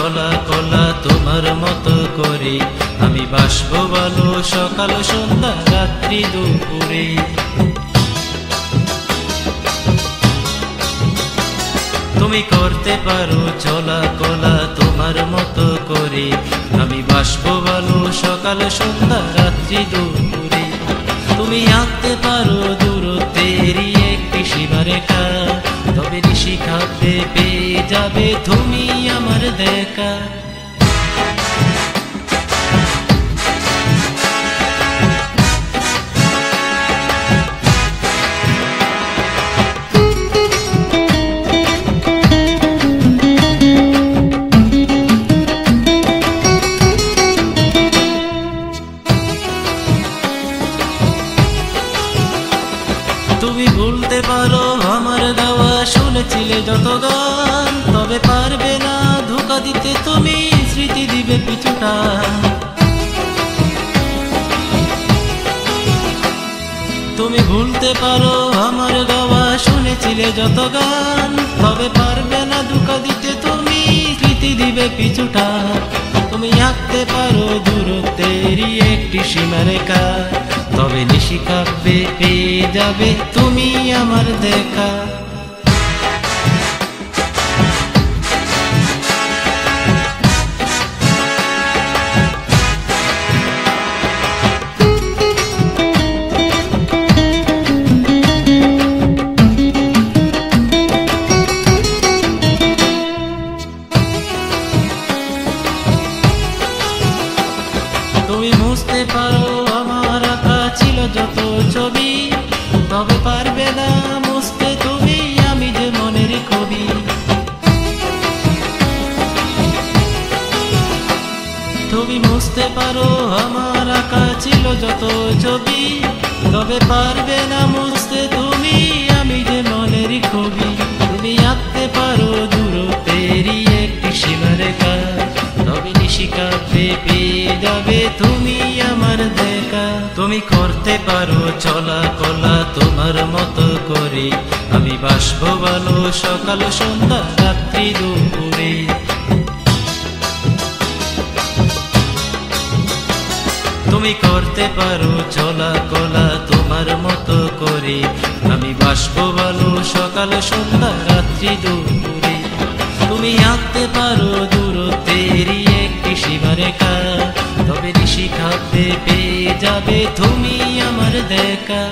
চলা কলা তোমার মতো করে, আমি বাসবো ভালো সকাল সন্ধ্যা রাত্রি দুপুরে। তুমি করতে পারো চলা কলা তোমার মতো করে, আমি বাসবো ভালো সকাল সন্ধ্যা রাত্রি দুপুরে। তুমি আঁকতে পারো দূরত্বেরই একটি সীমারেখা, তবে নিশিখাতে পেয়ে যাবে তুমি আমার দেখা। তুমি ভুলতে পারো আমার গাওয়া শুনেছিলে যত গান, তবে পারবে না ধোঁকা দিতে তুমি, স্মৃতি দিবে পিছুটা। তুমি ভুলতে পারো আমার গাওয়া শুনেছিলে যত গান, তবে পারবে না ধোঁকা দিতে তুমি, স্মৃতি দিবে পিছুটা। তুমি আঁকতে পারো দূরত্বেরই একটি সীমারেখা, তবে নিশিখাতে পেয়ে যাবে তুমি আমার দেখা। তুমি মুছতে পারো আমার আঁকা ছিল যত ছবি, তবে পারবে না মুছতে তুমি আমি যে মনের কবি। তুমি মুছতে পারো আমার আঁকা ছিল যত ছবি, তবে পারবে না মুছতে তুমি আমি যে মনের কবি। তুমি আঁকতে পারো দূরত্বেরই একটি সীমারেখা, তবে নিশিখাতে পেয়ে যাবে তুমি আমার দেখা। তুমি করতে পারো চলা কলা তোমার মতো করে, আমি বাসবো ভালো সকাল সন্ধ্যা রাত্রি দুপুরে। তুমি করতে পারো চলা কলা তোমার মতো করে, আমি বাসবো ভালো সকাল সন্ধ্যা রাত্রি দুপুরে। তুমি আঁকতে পারো দূরত্বেরই একটি সীমারেখা, তবে নিশিখাতে পেয়ে যাবে তুমি আমার দেখা।